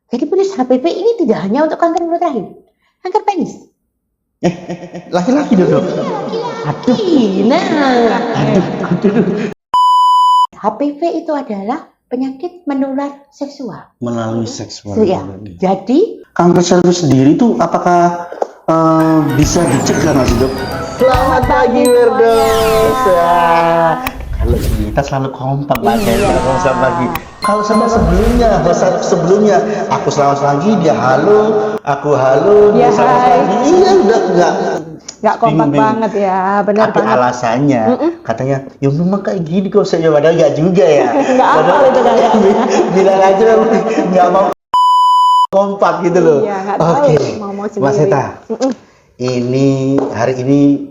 Jadi virus HPV ini tidak hanya untuk kanker mulut rahim, kanker penis. Laki-laki dong. HPV itu adalah penyakit menular seksual. Melalui seksual. Ya. Jadi kanker cervix sendiri itu apakah bisa dicegah nggak sih, Dok? Selamat pagi, Werdos. Kalau kita selalu kompak banget. Selamat pagi. Kalau sama sebelumnya, aku selamat pagi, dia halo, aku halo, dia selamat pagi. Iya, udah nggak kompak banget ya, benar banget. Tapi alasannya katanya, ya memang kayak gini kok saya, padahal nggak juga ya. Nggak apa itu kayak. Bilang aja nggak mau kompak gitu loh. Iya, Oke, Mas Eta, ini hari ini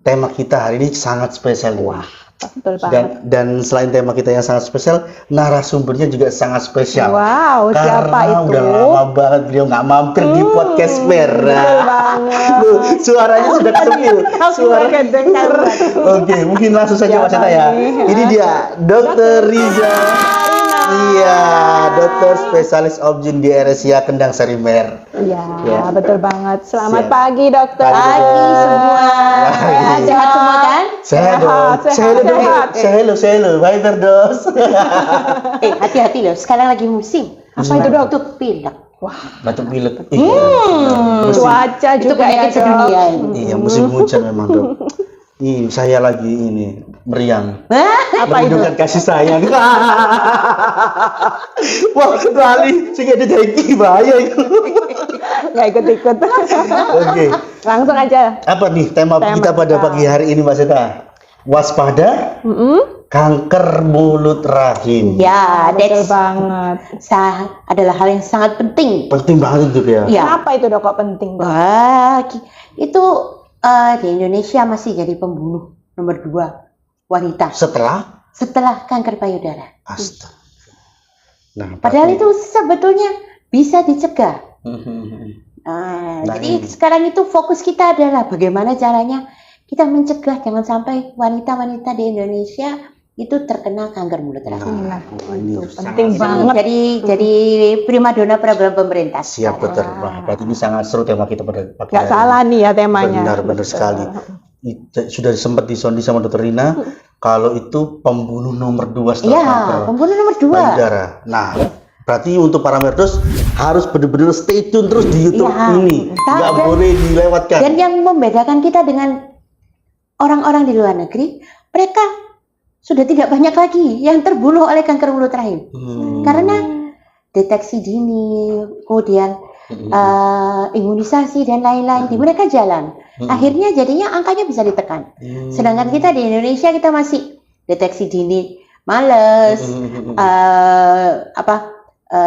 tema kita hari ini sangat spesial. Wah, betul banget. Dan selain tema kita yang sangat spesial, narasumbernya juga sangat spesial. Wow, siapa karena itu? udah lama banget beliau nggak mampir di podcast Mer. Betul banget. Suaranya sudah ketemu. Oke, mungkin langsung saja Mas Eta ya. Ini dia Dr. Riza. Iya, dokter spesialis obgyn di RSIA Kendang Sari Mer. Iya, betul banget. Selamat pagi, dokter. pagi semua. Sehat semua kan? Sehat dong. Sehat loh. Bye Berdos. Hati-hati loh. Sekarang lagi musim. Apa itu, Dok? Batuk pilek. Wah, Batuk pilek. cuaca Itu juga ya, penyakit sedunia. Iya, musim hujan memang, Dok. Ih, saya lagi ini meriang. Apa itu? Menunjukkan kasih sayang. Wah, kecuali sing ada dengki bahaya itu. Nggak ikut-ikut. Oke. Langsung aja. Apa nih tema kita pada pagi hari ini, Mas Eta? Waspada kanker mulut rahim. Ya, Betul banget. adalah hal yang sangat penting. Penting banget itu ya. Ya. Kenapa itu, Dok, kok penting, Dok? Wah, itu di Indonesia masih jadi pembunuh nomor 2 wanita setelah kanker payudara. Astaga. Nah, Padahal itu sebetulnya bisa dicegah. Jadi sekarang itu fokus kita adalah bagaimana caranya kita mencegah jangan sampai wanita-wanita di Indonesia itu terkena kanker mulut rahim. ini Penting banget. Jadi primadona program pemerintah. Siap, dokter. Wah, berarti ini sangat seru tema kita pada pagi Nggak hari salah nih ya temanya. Benar sekali. Sudah sempat disondi sama dokter Rina, kalau itu pembunuh nomor 2 setelah Iya, kanker pembunuh nomor 2. payudara. Nah, berarti untuk para merdos harus benar-benar stay tune terus di YouTube ini, nggak boleh dilewatkan. Dan yang membedakan kita dengan orang-orang di luar negeri, mereka sudah tidak banyak lagi yang terbunuh oleh kanker mulut rahim. Karena deteksi dini, kemudian imunisasi dan lain-lain di mereka jalan. Akhirnya jadinya angkanya bisa ditekan. Sedangkan kita di Indonesia kita masih deteksi dini males,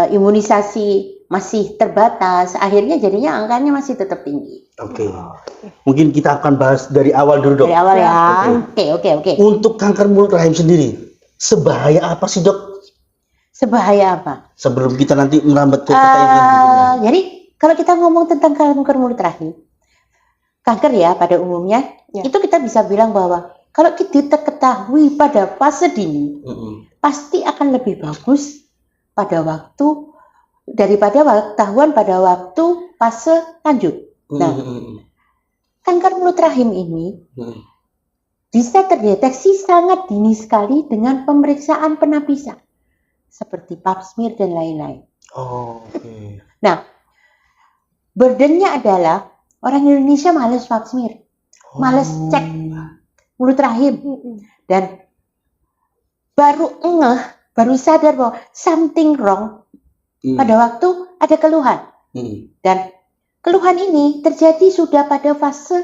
imunisasi masih terbatas. Akhirnya jadinya angkanya masih tetap tinggi. Oke. Mungkin kita akan bahas dari awal dulu, Dok. Dari awal ya. Oke. Untuk kanker mulut rahim sendiri, sebahaya apa sih, Dok? Sebahaya apa? Sebelum kita nanti merambat ke pertanyaan berikutnya. Jadi kalau kita ngomong tentang kanker mulut rahim, kanker ya pada umumnya, itu kita bisa bilang bahwa kalau kita ketahui pada fase dini, pasti akan lebih bagus pada waktu daripada ketahuan pada waktu fase lanjut. Nah, kanker mulut rahim ini bisa terdeteksi sangat dini sekali dengan pemeriksaan penapisan seperti pap smear dan lain-lain. Oke. Nah, burdennya adalah orang Indonesia males pap smear, males cek mulut rahim, dan baru sadar bahwa something wrong pada waktu ada keluhan. Dan keluhan ini terjadi sudah pada fase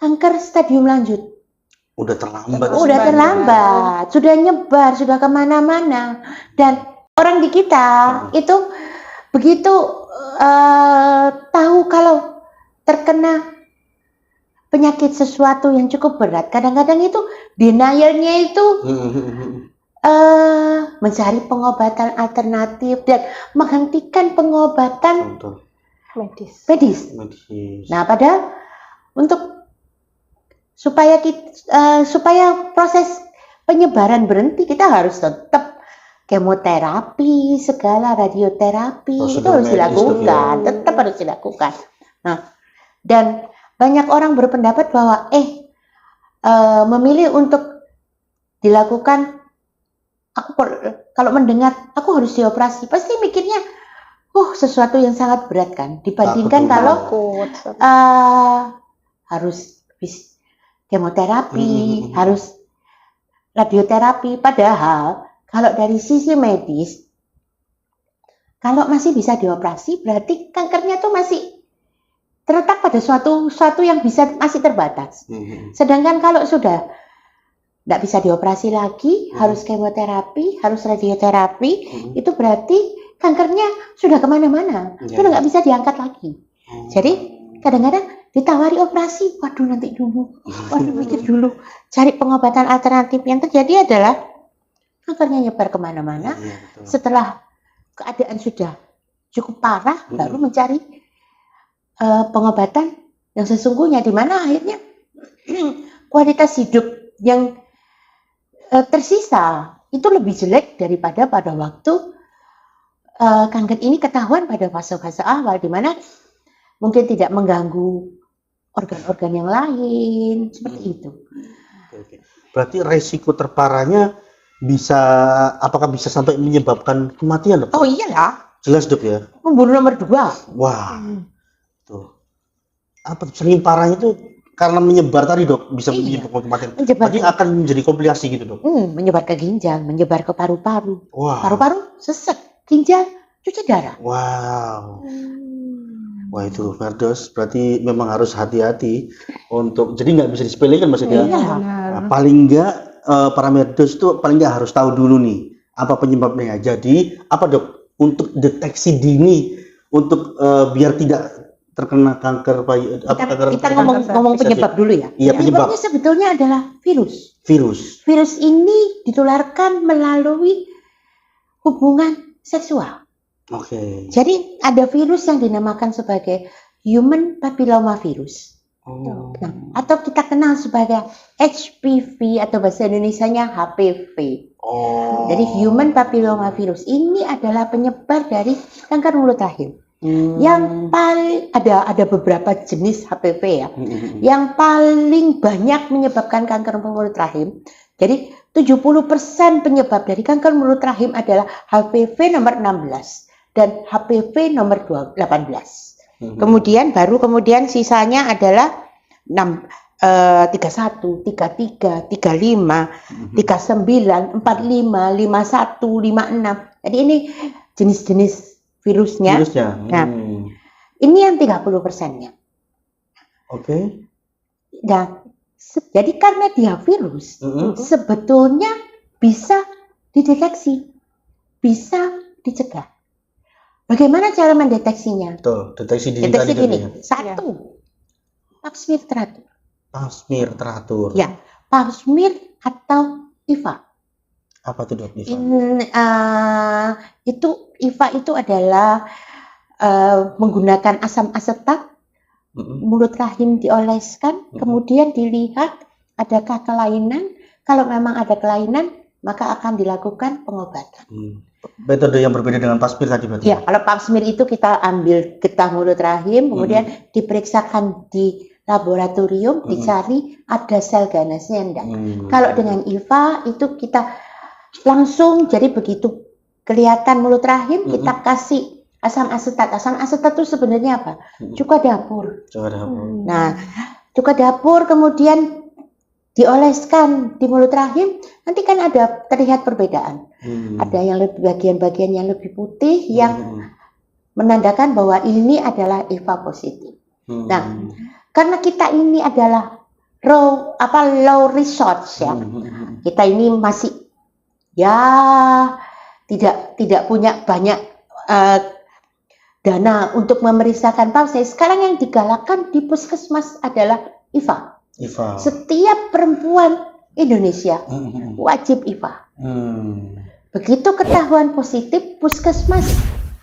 kanker stadium lanjut. Udah terlambat. Sudah nyebar, sudah kemana-mana. Dan orang di kita itu begitu tahu kalau terkena penyakit sesuatu yang cukup berat, kadang-kadang itu denialnya itu mencari pengobatan alternatif dan menghentikan pengobatan medis. Nah, padahal untuk supaya proses penyebaran berhenti, kita harus tetap kemoterapi, segala radioterapi itu Prosedur harus medis, dilakukan, tetap harus dilakukan. Nah, dan banyak orang berpendapat bahwa memilih untuk dilakukan, aku kalau mendengar aku harus dioperasi, pasti mikirnya, sesuatu yang sangat berat kan, dibandingkan Takut kalau Takut. harus kemoterapi, harus radioterapi. Padahal kalau dari sisi medis, kalau masih bisa dioperasi, berarti kankernya tuh masih terletak pada suatu yang masih terbatas. Sedangkan kalau sudah tidak bisa dioperasi lagi, harus kemoterapi, harus radioterapi, itu berarti kankernya sudah kemana-mana, sudah nggak bisa diangkat lagi. Jadi kadang-kadang ditawari operasi, waduh nanti dulu, waduh mikir dulu, cari pengobatan alternatif. Yang terjadi adalah kankernya nyebar kemana-mana. Setelah keadaan sudah cukup parah, baru mencari pengobatan yang sesungguhnya, di mana akhirnya kualitas hidup yang tersisa itu lebih jelek daripada pada waktu kanker ini ketahuan pada fase-fase awal, di mana mungkin tidak mengganggu organ-organ yang lain, seperti itu. Berarti resiko terparahnya apakah bisa sampai menyebabkan kematian, Dok? Oh iyalah, Jelas, Dok, ya? membunuh nomor 2. Wah, tuh. Apa saking parahnya itu karena menyebar tadi, Dok, bisa menyebabkan kematian. Berarti akan menjadi komplikasi gitu, Dok? Menyebar ke ginjal, menyebar ke paru-paru. Wah. Paru-paru sesek, ginjal cuci darah. Wow. Wah, itu Firdaus, berarti memang harus hati-hati jadi nggak bisa disepelekan maksudnya. Iya. Nah, paling nggak para medis itu paling nggak harus tahu dulu nih apa penyebabnya. Jadi apa, Dok, untuk deteksi dini untuk biar tidak terkena kanker Kita ngomong penyebab dulu ya. Iya, penyebab. Penyebabnya sebetulnya adalah virus. Virus Ini ditularkan melalui hubungan seksual. Oke. Jadi ada virus yang dinamakan sebagai human papillomavirus. Oh. Nah, atau kita kenal sebagai HPV atau bahasa Indonesianya HPV. Oh. Jadi human papillomavirus ini adalah penyebar dari kanker mulut rahim. Yang paling ada beberapa jenis HPV ya. Yang paling banyak menyebabkan kanker mulut rahim. Jadi 70% penyebab dari kanker mulut rahim adalah HPV nomor 16 dan HPV nomor 18. Kemudian sisanya adalah 31, 33, 35, 39, 45, 51, 56. Jadi ini jenis-jenis virusnya. Nah, ini yang 30%-nya. Oke. Nah, jadi karena dia virus, sebetulnya bisa dideteksi, bisa dicegah. Bagaimana cara mendeteksinya? Tuh, deteksi dini. Satu, pap smear teratur. Pap smear teratur. Ya, pap smear atau IVA. Apa tuh, Dok, IVA? IVA itu adalah menggunakan asam asetat, mulut rahim dioleskan, kemudian dilihat adakah kelainan. Kalau memang ada kelainan, maka akan dilakukan pengobatan. Metode yang berbeda dengan pap smear tadi berarti? Ya, kalau pap smear itu kita ambil getah mulut rahim, kemudian diperiksakan di laboratorium, dicari ada sel ganasnya enggak. Kalau dengan IVA itu kita langsung, jadi begitu kelihatan mulut rahim, kita kasih asam asetat. Asam asetat itu sebenarnya apa? Cuka dapur. Nah, cuka dapur kemudian dioleskan di mulut rahim, nanti kan ada terlihat perbedaan. Ada yang bagian-bagian yang lebih putih yang menandakan bahwa ini adalah IVA positif. Nah, karena kita ini adalah low resource ya. Kita ini masih tidak punya banyak dana untuk memeriksakan pap smear. Sekarang yang digalakkan di puskesmas adalah IVA. Setiap perempuan Indonesia wajib IVA. Begitu ketahuan positif, puskesmas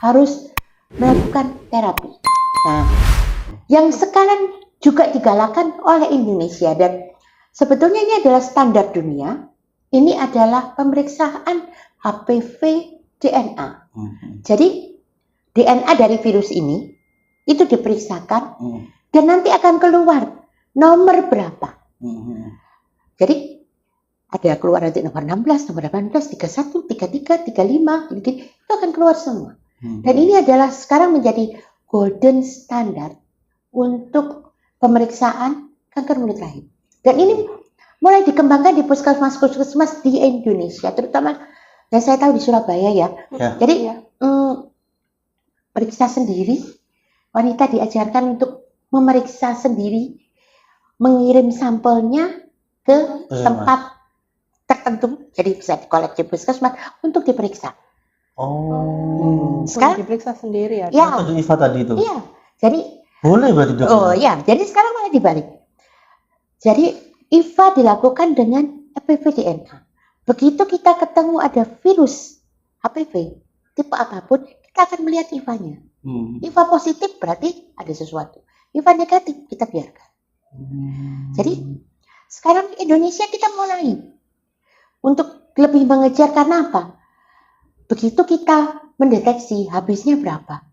harus melakukan terapi. Nah, yang sekarang juga digalakkan oleh Indonesia dan sebetulnya ini adalah standar dunia. ini adalah pemeriksaan HPV DNA. Jadi DNA dari virus ini itu diperiksakan dan nanti akan keluar nomor berapa. Jadi ada keluar nanti nomor 16, nomor 18, 31, 33, 35, itu akan keluar semua. Dan ini adalah sekarang menjadi golden standard untuk pemeriksaan kanker mulut rahim. Dan ini mulai dikembangkan di puskesmas-puskesmas di Indonesia, terutama yang saya tahu di Surabaya ya. Jadi periksa sendiri, wanita diajarkan untuk memeriksa sendiri, mengirim sampelnya ke tempat tertentu, jadi bisa dikolek di puskesmas untuk diperiksa. Sekarang diperiksa sendiri ya? Ya. Iva tadi itu? Iya, jadi boleh berarti dok? Oh ya, jadi sekarang malah dibalik. Jadi IVA dilakukan dengan HPV DNA. Begitu kita ketemu ada virus HPV tipe apapun, kita akan melihat IVA-nya. IVA positif berarti ada sesuatu. IVA negatif kita biarkan. Jadi sekarang Indonesia kita mulai untuk lebih mengejar, karena apa? Begitu kita mendeteksi habisnya berapa,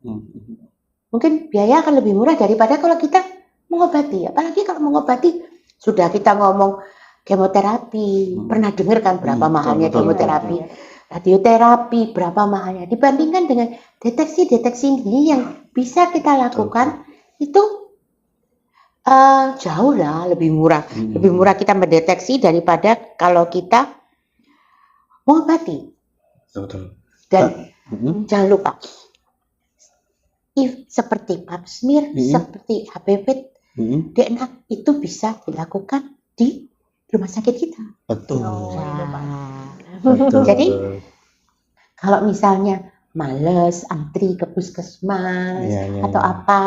mungkin biaya akan lebih murah daripada kalau kita mengobati. Apalagi kalau mengobati, sudah kita ngomong kemoterapi, pernah dengar kan berapa mahalnya kemoterapi, radioterapi berapa mahalnya, dibandingkan dengan deteksi-deteksi ini yang bisa kita lakukan itu jauh lah lebih murah. Lebih murah kita mendeteksi daripada kalau kita mengobati. Dan jangan lupa, seperti pap smear, seperti HPV DNA itu bisa dilakukan di rumah sakit kita. Betul. Jadi kalau misalnya males antri ke puskesmas atau apa,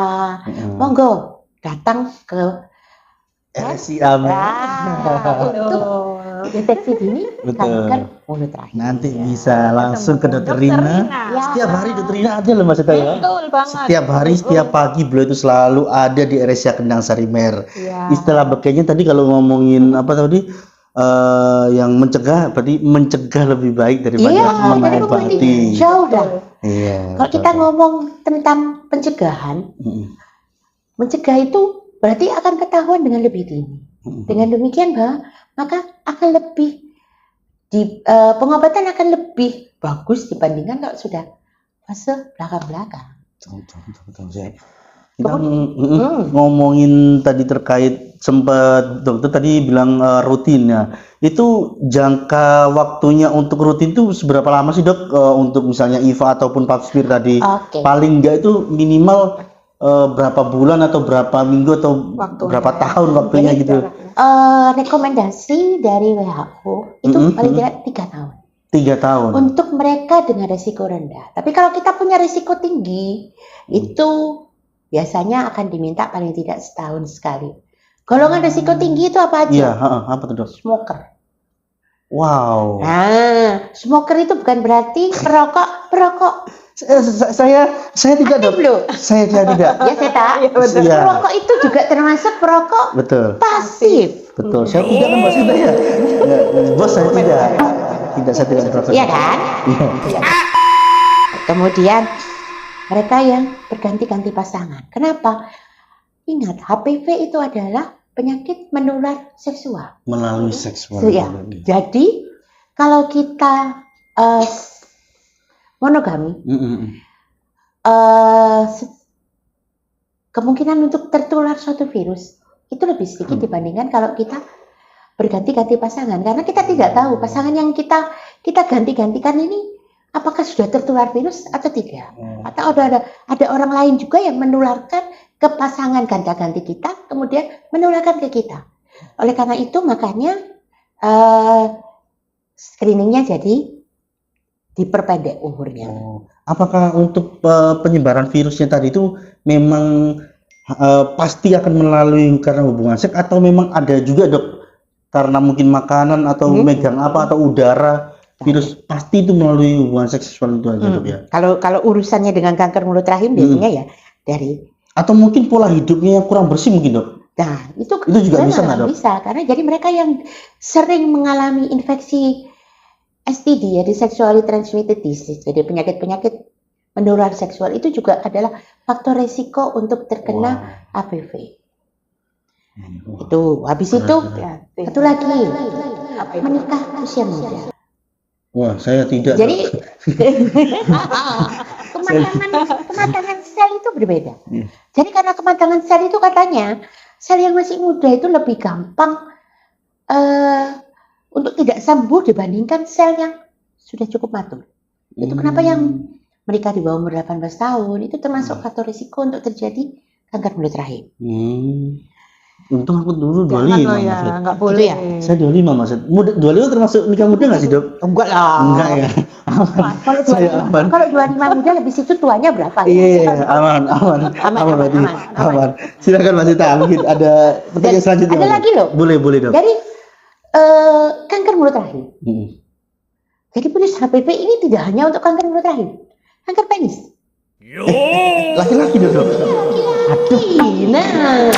monggo datang ke RSIA untuk deteksi dini kanker mulut rahim. Nanti bisa langsung ke Dokter Rina. Setiap hari Dokter Rina ada loh Mas Eta ya. Betul banget. Setiap hari, setiap pagi beliau itu selalu ada di RSIA Kendang Sarimer. Istilah bekenya tadi kalau ngomongin apa tadi, yang mencegah, berarti mencegah lebih baik daripada mengobati. Jauh dah. Iya. Kalau kita ngomong tentang pencegahan, mencegah itu berarti akan ketahuan dengan lebih dini. Dengan demikian, maka akan lebih pengobatan akan lebih bagus dibandingkan kalau sudah fase belakang-belakang. Betul. Kita ngomongin tadi terkait, sempat dokter tadi bilang rutin ya. Itu jangka waktunya untuk rutin itu seberapa lama sih dok? Untuk misalnya IVA ataupun pap smear tadi, paling enggak itu minimal berapa bulan atau berapa minggu atau berapa tahun waktunya gitu? Rekomendasi dari WHO itu paling tidak 3 tahun. 3 tahun. Untuk mereka dengan resiko rendah. Tapi kalau kita punya resiko tinggi, itu biasanya akan diminta paling tidak setahun sekali. Golongan resiko tinggi itu apa aja? Iya, apa tuh dok? Smoker. Wow. Nah, smoker itu bukan berarti perokok. Saya tidak dok. Saya tidak. Ya saya tahu. Perokok itu juga termasuk perokok pasif. Betul. Saya tidak kan Mbak Sita ya. Bos saya tidak. Saya tidak merokok. Iya kan? Iya. Kemudian mereka yang berganti-ganti pasangan. Kenapa? Ingat, HPV itu adalah penyakit menular seksual. Melalui seksual. Ya. Jadi kalau kita monogami, kemungkinan untuk tertular suatu virus itu lebih sedikit dibandingkan kalau kita berganti-ganti pasangan, karena kita tidak tahu pasangan yang kita ganti-gantikan ini apakah sudah tertular virus atau tidak, atau ada orang lain juga yang menularkan ke pasangan ganti-ganti kita, kemudian menularkan ke kita. Oleh karena itu makanya screeningnya jadi diperpendek umurnya. Apakah untuk penyebaran virusnya tadi itu memang pasti akan melalui karena hubungan seks, atau memang ada juga dok karena mungkin makanan atau megang apa atau udara, virus pasti itu melalui hubungan seksual itu aja dok ya? Kalau urusannya dengan kanker mulut rahim biasanya ya dari, atau mungkin pola hidupnya yang kurang bersih mungkin dok? Nah, itu juga bisa nggak, Dok? Bisa, karena jadi mereka yang sering mengalami infeksi STD, jadi sexually transmitted disease, jadi penyakit-penyakit menular seksual itu juga adalah faktor resiko untuk terkena HPV. Itu, habis itu satu lagi, menikah usia muda. Wah, saya tidak. Jadi kematangan sel itu berbeda. Jadi karena kematangan sel itu katanya sel yang masih muda itu lebih gampang untuk tidak sembuh dibandingkan sel yang sudah cukup matur. Itu kenapa yang menikah di bawah umur 18 tahun itu termasuk faktor risiko untuk terjadi kanker mulut rahim. Untung aku dulu 25 ya, nggak boleh ya. Saya 25 Mas. Muda 25 termasuk nikah muda nggak sih, Dok? Enggak lah. Enggak ya. Kalau 25 muda lebih situ tuanya berapa? Iya, aman. Silakan Mas Ita, mungkin ada pertanyaan selanjutnya. Ada lagi loh. Boleh, Dok. Dari kanker mulut rahim. Jadi virus HPV ini tidak hanya untuk kanker mulut rahim, kanker penis. Laki-laki Dok. Nah,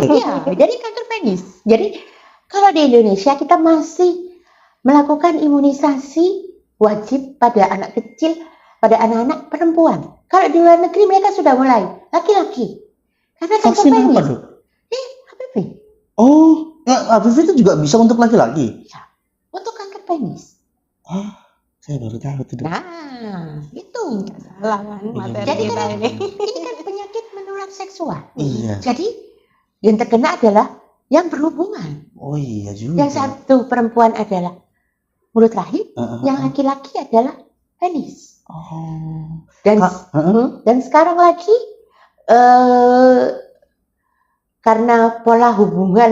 iya, jadi kanker penis. Jadi kalau di Indonesia kita masih melakukan imunisasi wajib pada anak kecil, pada anak-anak perempuan. Kalau di luar negeri mereka sudah mulai laki-laki. Karena kanker vaksin penis. apa, Dok? HPV. Oh, HPV itu juga bisa untuk laki-laki? Ya, untuk kanker penis. Saya baru tahu itu, Dok. Nah, itu. Salah kan materi Jadi kita kan ini. ini kan penyakit menular seksual. Iya. Jadi yang terkena adalah yang berhubungan. Oh iya juga. Yang satu perempuan adalah mulut rahim, yang laki-laki adalah penis. Oh. Dan sekarang lagi karena pola hubungan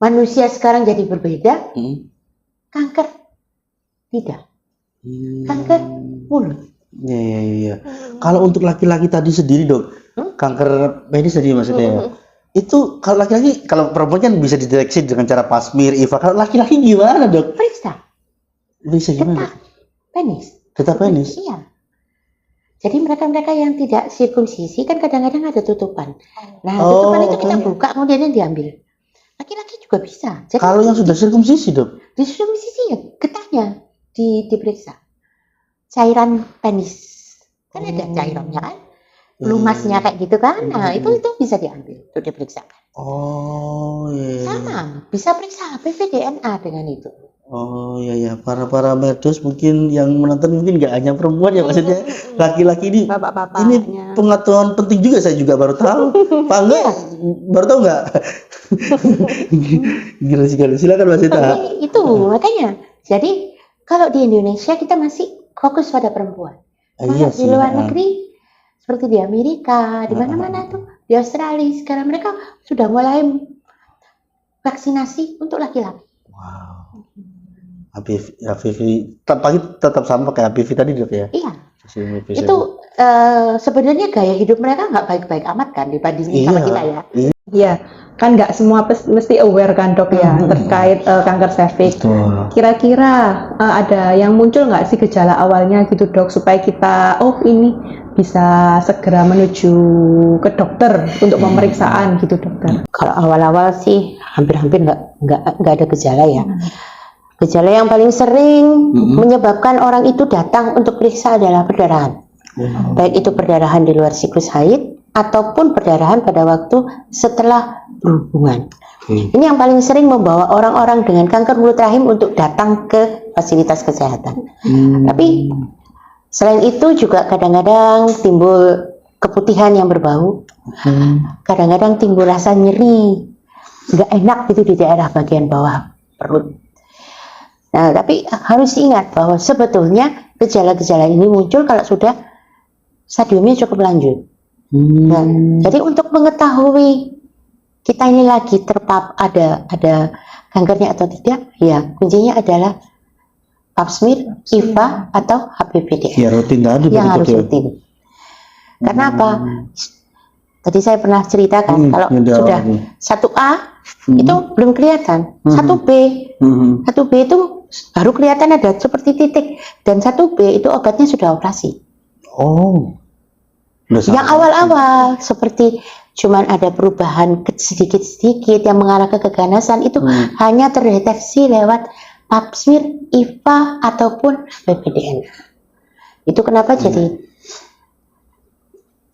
manusia sekarang jadi berbeda, kanker tidak. Kanker mulut. Iya. Kalau untuk laki-laki tadi sendiri, Dok, kanker penis tadi maksudnya ya. Itu kalau laki-laki, kalau perempuan kan bisa dideteksi dengan cara pasmir, IVA. Kalau laki-laki gimana, Dok? Periksa. Bisa gimana? Penis. Tetap penis. Iya. Jadi mereka-mereka yang tidak sirkumsisi kan kadang-kadang ada tutupan. Nah, tutupan itu kita buka kemudian diambil. Laki-laki juga bisa. Jadi, kalau yang sudah sirkumsisi, Dok? Di sirkumsisi ya getahnya diperiksa. Cairan penis. Kan ada cairannya kan? Lumasnya kayak gitu kan? Nah, itu bisa diambil untuk diperiksakan. Oh, iya. Sama, bisa periksa HPV DNA dengan itu. Oh iya, para medsos mungkin yang menonton mungkin nggak hanya perempuan ya, maksudnya laki-laki ini. Ini pengetahuan penting juga, saya juga baru tahu. Pak Angga baru tahu nggak? Gila sekali. Silakan Mas Ita. Itu makanya. Jadi kalau di Indonesia kita masih fokus pada perempuan. Kalau di luar negeri seperti di Amerika, di mana-mana tuh, di Australia sekarang mereka sudah mulai vaksinasi untuk laki-laki. Wow. HPV tetap sama kayak HPV tadi, Dok ya? Iya. Itu sebenarnya gaya hidup mereka nggak baik-baik amat kan dibandingin sama kita ya. Iya, kan nggak semua mesti aware kan, Dok ya, terkait kanker serviks. Kira-kira ada yang muncul nggak sih gejala awalnya gitu, Dok, supaya kita ini bisa segera menuju ke dokter untuk pemeriksaan gitu, dokter. Kalau awal-awal sih hampir-hampir nggak ada gejala ya. Gejala yang paling sering menyebabkan orang itu datang untuk periksa adalah perdarahan. Baik itu perdarahan di luar siklus haid ataupun perdarahan pada waktu setelah berhubungan. Ini yang paling sering membawa orang-orang dengan kanker mulut rahim untuk datang ke fasilitas kesehatan. Tapi selain itu juga kadang-kadang timbul keputihan yang berbau. Kadang-kadang timbul rasa nyeri, nggak enak gitu di daerah bagian bawah perut. Nah, tapi harus ingat bahwa sebetulnya gejala-gejala ini muncul kalau sudah stadiumnya cukup lanjut. Nah, jadi untuk mengetahui kita ini lagi ada kankernya atau tidak, ya kuncinya adalah pap smear, IVA atau HPV-DNA. Ya, rutin tadi yang harus rutin. Karena apa? Tadi saya pernah ceritakan kalau sudah 1A itu belum kelihatan, 1B itu baru kelihatan ada seperti titik, dan 1B itu obatnya sudah operasi. Oh, Yang awal-awal seperti cuman ada perubahan sedikit-sedikit yang mengarah ke keganasan itu hanya terdeteksi lewat pap smear, IVA ataupun ppdna. Itu kenapa jadi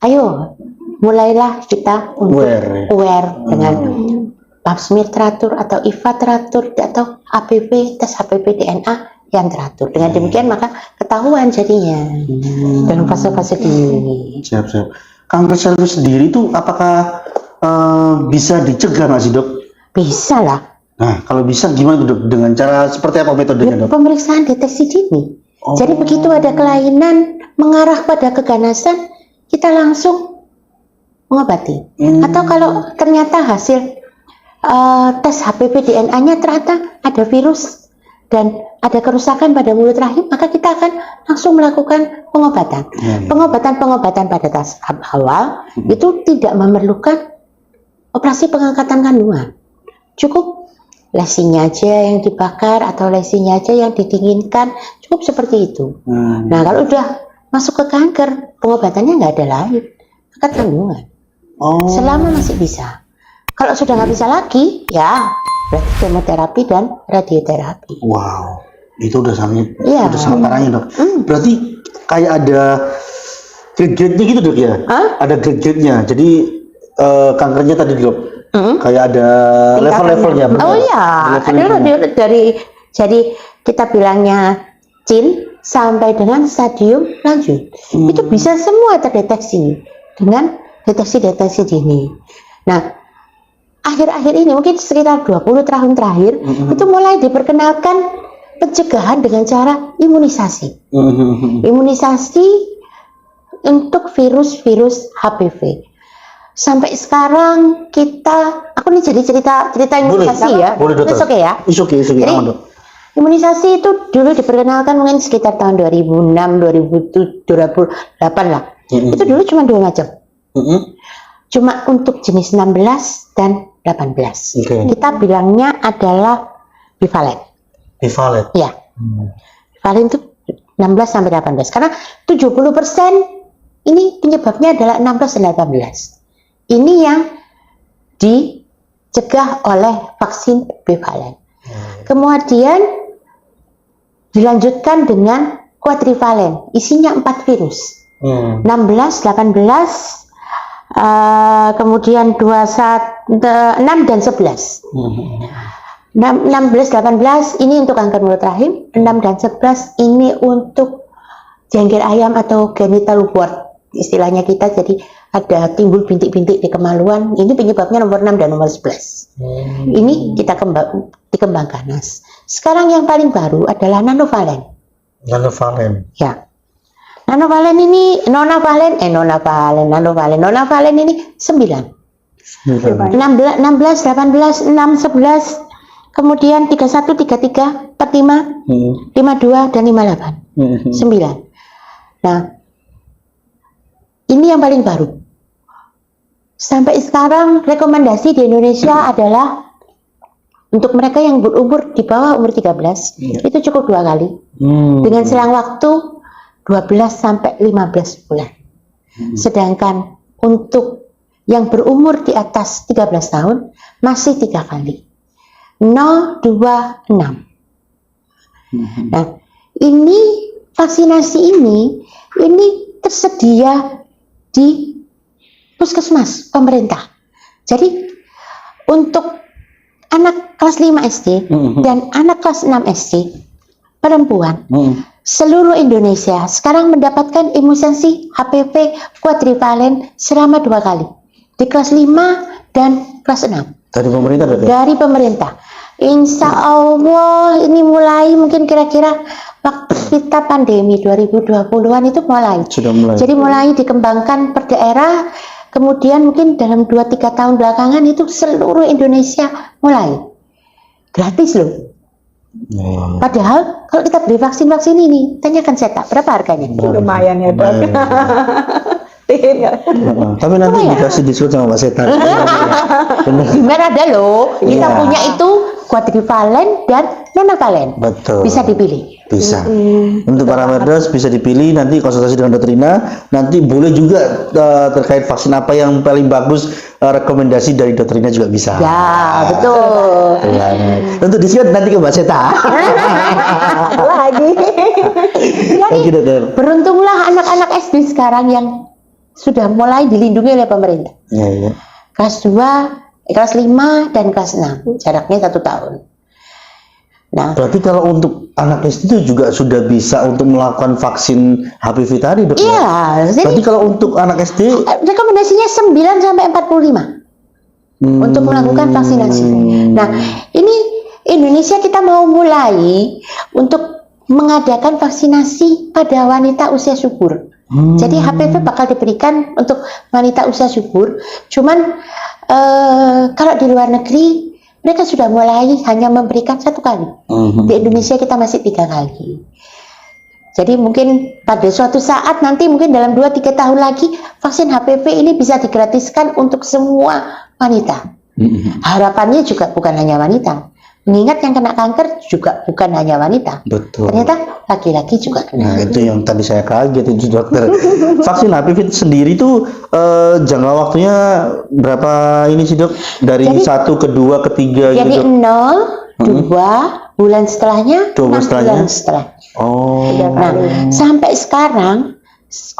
ayo mulailah kita untuk aware dengan pap smear teratur atau IVA teratur atau HPV tes HPV DNA yang teratur. Dengan demikian maka ketahuan jadinya dalam fase-fase dini. Siap. Kanker serviks sendiri itu apakah bisa dicegah nggak sih, Dok? Bisa lah. Nah, kalau bisa gimana tuh, Dok? Dengan cara seperti apa metodenya, Dok? Pemeriksaan deteksi dini. Jadi begitu ada kelainan mengarah pada keganasan, kita langsung mengobati. Atau kalau ternyata hasil tes HPV DNA-nya ternyata ada virus dan ada kerusakan pada mulut rahim, maka kita akan langsung melakukan pengobatan. Pengobatan pada tahap awal itu tidak memerlukan operasi pengangkatan kandungan. Cukup lesinya aja yang dibakar atau lesinya aja yang didinginkan, cukup seperti itu. Nah, kalau udah masuk ke kanker, pengobatannya nggak ada lain, angkat kandungan. Selama masih bisa. Kalau sudah nggak bisa lagi, ya berarti kemoterapi dan radioterapi. Wow, itu udah sangat parahnya, Dok. Berarti kayak ada grade-nya gitu, Dok, ya? Ada grade-nya. Jadi kankernya tadi, Dok, kayak ada level-levelnya. Ada jadi kita bilangnya CIN sampai dengan stadium lanjut. Itu bisa semua terdeteksi dengan deteksi dini. Nah, akhir-akhir ini mungkin sekitar 20 tahun terakhir itu mulai diperkenalkan pencegahan dengan cara imunisasi. Imunisasi untuk virus-virus HPV. Sampai sekarang aku nih jadi cerita imunisasi ya. Boleh, Oke ya. Jadi, imunisasi itu dulu diperkenalkan mungkin sekitar tahun 2006, 2008 lah. Itu dulu cuma 2 macam. Cuma untuk jenis 16 dan 18. Kita bilangnya adalah bivalen. Ya. Bivalen itu 16 sampai 18. Karena 70% ini penyebabnya adalah 16 dan 18. Ini yang dicegah oleh vaksin bivalen. Kemudian dilanjutkan dengan kuadrivalen. Isinya 4 virus. 16, 18, kemudian 6 dan 11. 16, 18 ini untuk kanker mulut rahim, 6 dan 11 ini untuk jengger ayam atau genital wart. Istilahnya kita jadi ada timbul bintik-bintik di kemaluan. Ini penyebabnya nomor 6 dan nomor 11. Ini kita dikembangkan. Nah, sekarang yang paling baru adalah nanovalen. Ya. Nanovalen ini nonavalen ini 9. 16, 18, 6, 11, kemudian 31, 33, 45, 52 dan 58. 9. Nah, ini yang paling baru. Sampai sekarang rekomendasi di Indonesia adalah untuk mereka yang berumur di bawah umur 13 itu cukup 2 kali. Dengan selang waktu 12 sampai 15 bulan. Sedangkan untuk yang berumur di atas 13 tahun masih 3 kali. 0, 2, 6. Nah, ini vaksinasi ini tersedia di puskesmas pemerintah. Jadi untuk anak kelas 5 SD dan anak kelas 6 SD perempuan seluruh Indonesia sekarang mendapatkan imunisasi HPV kuadrivalen selama 2 kali di kelas 5 dan kelas 6 dari pemerintah. Insya Allah ini mulai mungkin kira-kira waktu kita pandemi 2020-an itu mulai. Jadi mulai dikembangkan per daerah, kemudian mungkin dalam 2-3 tahun belakangan itu seluruh Indonesia mulai gratis loh. Padahal kalau kita beli vaksin ini, tanyakan Seta, berapa harganya? Lumayan ya, Dok. Tapi nanti dikasih diskon sama Mbak Seta. Gimana ada loh, kita punya itu kuadrivalen dan nonavalen. Betul. Bisa dipilih. Bisa. Untuk para Werders bisa dipilih, nanti konsultasi dengan dokter Rina. Nanti boleh juga terkait vaksin apa yang paling bagus, rekomendasi dari dokter Rina juga bisa. Ya, betul. Untuk diskon nanti ke Mbak Seta. Lagi. Jadi, Oke, dokter. beruntunglah anak-anak SD sekarang yang sudah mulai dilindungi oleh pemerintah. Iya. Kelas 2, kelas 5 dan kelas 6. Jaraknya 1 tahun. Nah, Berarti kalau untuk anak SD itu juga sudah bisa untuk melakukan vaksin HPV tadi, dok? iya, Berarti jadi kalau untuk anak SD rekomendasinya 9 sampai 45 untuk melakukan vaksinasi. Nah, ini Indonesia kita mau mulai untuk mengadakan vaksinasi pada wanita usia subur. Jadi HPV bakal diberikan untuk wanita usia subur. Cuman kalau di luar negeri mereka sudah mulai hanya memberikan 1 kali. Di Indonesia kita masih 3 kali. Jadi mungkin pada suatu saat nanti mungkin dalam 2-3 tahun lagi vaksin HPV ini bisa digratiskan untuk semua wanita. Harapannya juga bukan hanya wanita. Mengingat yang kena kanker juga bukan hanya wanita. Betul. Ternyata laki-laki juga kena. Nah, itu yang tadi saya kaget itu, dokter. Vaksin HPV sendiri itu jangka waktunya berapa ini sih, dok? Dari Jadi- 1 ke 2 ke 3 Jadi gitu, dok? 0, 2 bulan setelahnya, 2 bulan 6 setelahnya? bulan setelah. Oh. Nah, sampai sekarang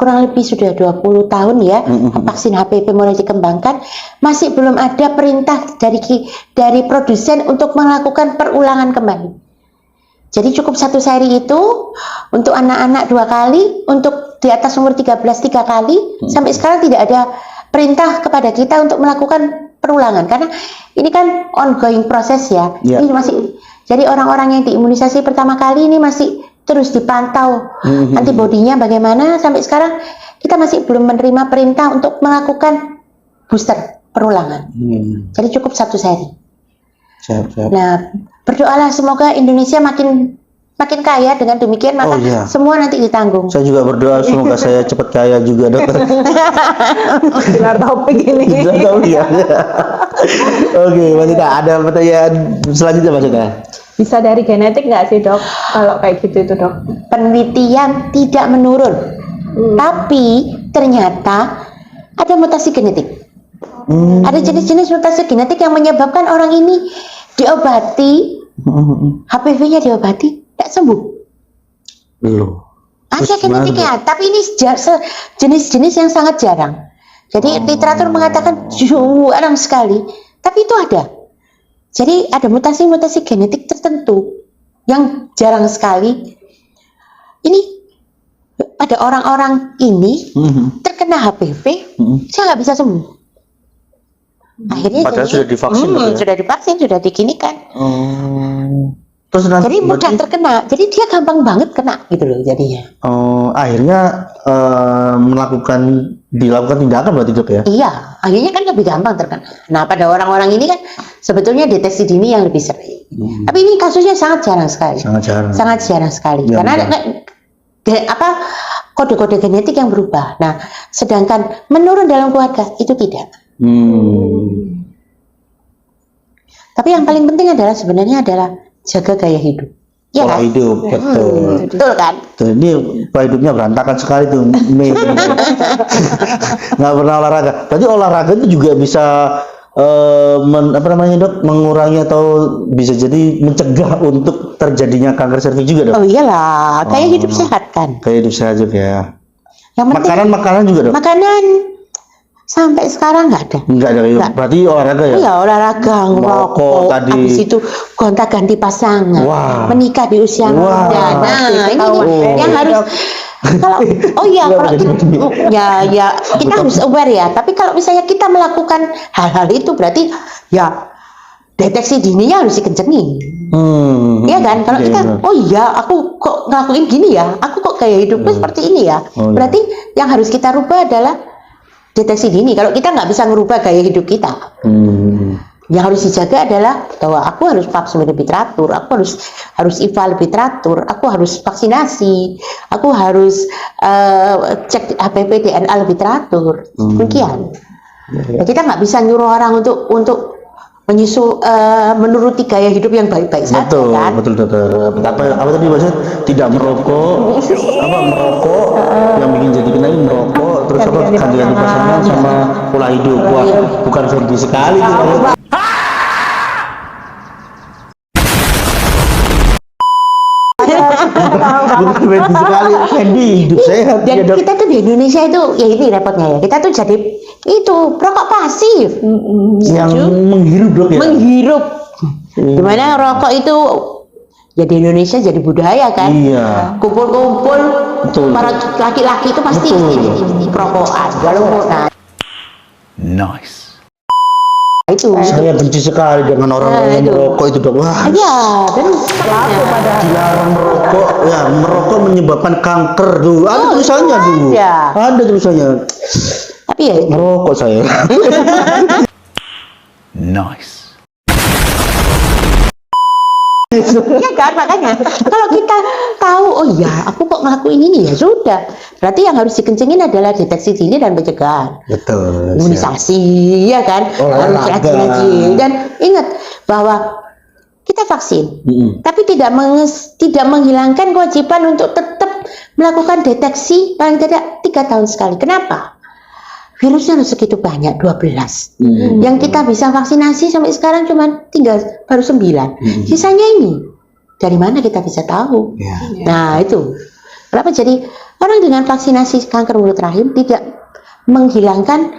kurang lebih sudah 20 tahun ya vaksin HPV mulai dikembangkan, masih belum ada perintah dari produsen untuk melakukan perulangan kembali. Jadi cukup 1 seri itu untuk anak-anak 2 kali, untuk di atas umur 13 3 kali. Sampai sekarang tidak ada perintah kepada kita untuk melakukan perulangan karena ini kan ongoing proses ya. Ya. Ini masih, jadi orang-orang yang diimunisasi pertama kali ini masih terus dipantau antibodinya bagaimana. Sampai sekarang kita masih belum menerima perintah untuk melakukan booster perulangan. Jadi cukup 1 seri. Siap. Nah, berdoalah semoga Indonesia makin kaya, dengan demikian maka Oh, iya. semua nanti ditanggung. Saya juga berdoa semoga saya cepat kaya juga, dokter. Benar topik ini. Bisa tahu ya. Oke, Mbak Sita, ada pertanyaan selanjutnya, Mbak Sita? Bisa dari genetik nggak sih, dok? Kalau kayak gitu itu, dok? Penelitian tidak menurun, tapi ternyata ada mutasi genetik. Ada jenis-jenis mutasi genetik yang menyebabkan orang ini diobati, HPV-nya diobati, tidak sembuh. Belum. Ada Terus gimana, genetiknya, tapi ini jenis-jenis yang sangat jarang. Jadi literatur mengatakan jarang sekali, tapi itu ada. Jadi ada mutasi-mutasi genetik tertentu yang jarang sekali. Ini pada orang-orang ini terkena HPV, saya nggak bisa sembuh. Akhirnya Padahal jadi- sudah divaksin, dok, ya? sudah divaksin, sudah diginikan. Terus nanti Jadi mudah berarti, terkena, jadi dia gampang banget kena gitu loh jadinya. akhirnya dilakukan tindakan berarti, dok, ya? Iya, akhirnya kan lebih gampang terkena. Nah, pada orang-orang ini kan sebetulnya deteksi dini yang lebih sering. Tapi ini kasusnya sangat jarang sekali. Sangat jarang. Sangat jarang sekali. Ya, Karena betul. kode-kode genetik yang berubah. Nah, sedangkan menurun dalam keluarga itu tidak. Tapi yang paling penting adalah sebenarnya adalah jaga gaya hidup. Iya Pola kan? hidup, betul. Betul kan? Tuh, ini pola hidupnya berantakan sekali tuh. Nggak pernah olahraga. Berarti olahraga itu juga bisa mengurangi atau bisa jadi mencegah untuk terjadinya kanker serviks juga, dok? Oh iyalah, gaya hidup sehat kan. Kayak hidup sehat juga ya. Yang penting Makanan juga, dok? makanan sampai sekarang nggak ada. Enggak ada. Nggak. Berarti olahraga ya? Iya, olahraga, Merokok ngerokok, tadi. habis itu gonta-ganti pasangan, Wah. menikah di usia Wah. muda. Nah, ini Oh. yang harus kalau kalau ya kita harus aware ya. Tapi kalau misalnya kita melakukan hal-hal itu berarti ya deteksi dininya harus dikencengin. Iya kan? Kalau Iya, kita, benar. oh iya, aku kok ngelakuin gini ya, aku kok gaya hidupku seperti ini ya. Oh, iya. Berarti yang harus kita rubah adalah deteksi dini. Kalau kita nggak bisa merubah gaya hidup kita, yang harus dijaga adalah bahwa aku harus vaksin lebih teratur, aku harus IVA lebih teratur, aku harus vaksinasi, aku harus cek HPV DNA lebih teratur. Demikian. Ya, kita nggak bisa nyuruh orang untuk menuruti gaya hidup yang baik-baik saja Betul, kan. betul dokter. Apa tadi maksudnya tidak merokok, merokok yang bikin jadi kena merokok, terus ganti-ganti pasangan sama pola hidup. Wah, bukan Fendi sekali tuh. Bukan Fendi sekali, Fendi hidup sehat. Dan ya, Dok. kita tuh di Indonesia itu, ya ini repotnya ya, kita tuh jadi itu perokok pasif, yang menghirup dok ya. menghirup. Dimana rokok itu ya di Indonesia jadi budaya kan. Iya. Kumpul-kumpul Betul. para laki-laki itu pasti perokokan. Nah Nice. itu. Saya benci sekali dengan orang yang itu. merokok itu dok. Wah, Iya, dan pada dilarang merokok, ya merokok menyebabkan kanker tuh. Ada tulisannya dulu. Ada tulisannya. tapi ya Merokok saya. Nice. ya kan, makanya kalau kita tahu oh iya aku kok ngelakuin ini, ya sudah, berarti yang harus dikencengin adalah deteksi dini dan pencegahan, Betul. imunisasi, ya kan, harus Olahraga. rajin. Dan ingat bahwa kita vaksin, tapi tidak menghilangkan kewajiban untuk tetap melakukan deteksi paling tidak 3 tahun sekali. Kenapa? Virusnya harus segitu banyak, 12. Yang kita bisa vaksinasi sampai sekarang cuma baru 9. Sisanya ini dari mana kita bisa tahu? Ya. Nah itu kenapa jadi orang dengan vaksinasi kanker mulut rahim tidak menghilangkan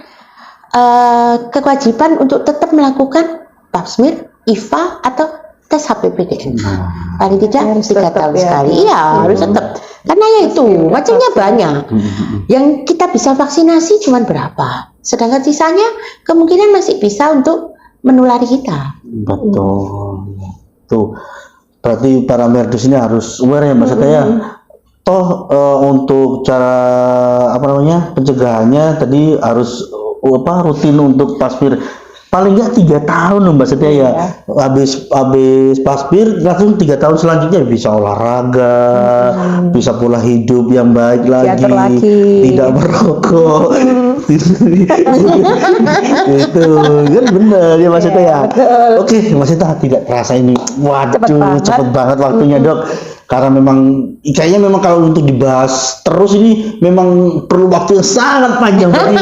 kewajiban untuk tetap melakukan pap smear, IVA atau tes HPV-DM. Paling tidak 3 tahun sekali. Iya, harus tetap. Karena ya itu macamnya banyak. Yang kita bisa vaksinasi cuma berapa? Sedangkan sisanya kemungkinan masih bisa untuk menulari kita. Betul. Tuh. Berarti para merdus ini harus aware ya maksudnya ya. Toh untuk cara pencegahannya tadi harus rutin untuk paspir paling nggak 3 tahun loh mbak Setia ya. Habis paspir langsung 3 tahun selanjutnya bisa olahraga, bisa pola hidup yang baik lagi, tidak merokok. Itu kan bener ya Mas Setia ya. Oke Mas Setia tidak terasa ini, waduh cepet banget waktunya dok. Karena memang kayaknya memang kalau untuk dibahas terus ini memang perlu waktu yang sangat panjang. Jadi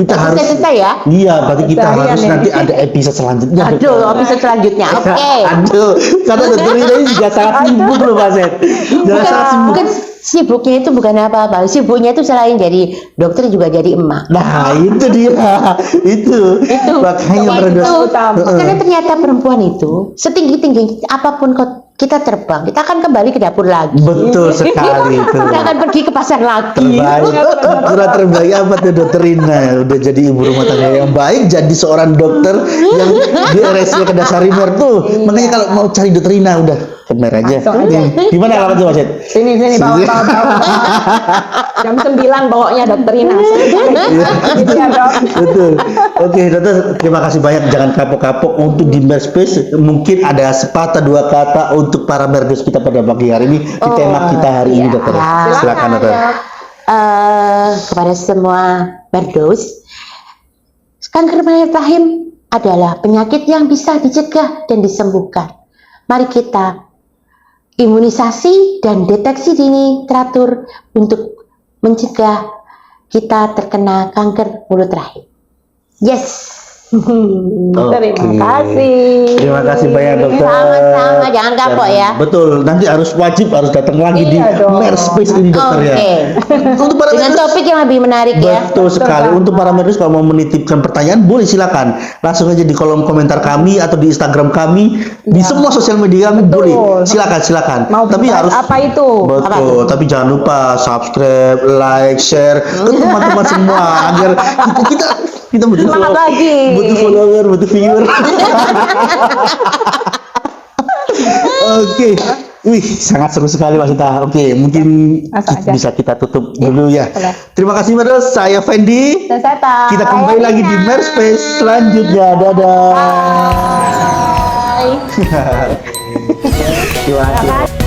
kita harus ya. Iya, berarti kita harus nanti ada episode selanjutnya. Aduh, episode selanjutnya. Oke. Aduh, karena dokter ini juga sangat sibuk loh Mas Ed. Jangan sangat sibuk. Mungkin sibuknya itu bukan apa-apa. Sibuknya itu selain jadi dokter juga jadi emak. Nah, itu dia. Itu. Makanya Karena ternyata perempuan itu setinggi-tinggi apapun kita terbang, kita akan kembali ke dapur lagi. Betul sekali itu. Kita akan pergi ke pasar lagi. Terbaik. Kurang terbaik apa tuh dokter Rina? Udah jadi ibu rumah tangga yang baik, jadi seorang dokter yang di RSC Kedasarimer tuh. Makanya kalau mau cari dokter Rina udah benar aja. Gimana alamatnya Mas Ed? Sini bawa. Jam 9 bawanya dokter Rina. Iya dok. Betul. Oke dokter, terima kasih banyak. Jangan kapok-kapok untuk di Merspace. Mungkin ada sepatah 2 kata untuk para merdus kita pada pagi hari ini di tema kita hari ini dokter. Silakan dokter. Kepada semua merdus, kanker mayat rahim adalah penyakit yang bisa dicegah dan disembuhkan. Mari kita imunisasi dan deteksi dini teratur untuk mencegah kita terkena kanker mulut rahim. Yes. Terima kasih. Terima kasih banyak dokter. Sama-sama, jangan kapok ya. Betul, nanti harus datang lagi di Merspace ini dokter ya. Untuk para Dengan topik yang lebih menarik ya. Betul sekali. Untuk para merdus kalau mau menitipkan pertanyaan boleh silakan. Langsung aja di kolom komentar kami atau di Instagram kami, di semua sosial media kami boleh. Silakan. Mau tapi harus apa itu? Betul, tapi jangan lupa subscribe, like, share ke teman-teman semua agar kita butuh Semangat lagi. butuh follower, butuh viewer. Oke. Wih, sangat seru sekali Mas Ita. Oke, mungkin bisa kita tutup dulu ya. Terima kasih Merdus, saya Fendi. Dan saya Kita kembali lagi di Merspace selanjutnya. Dadah. Bye. Terima kasih.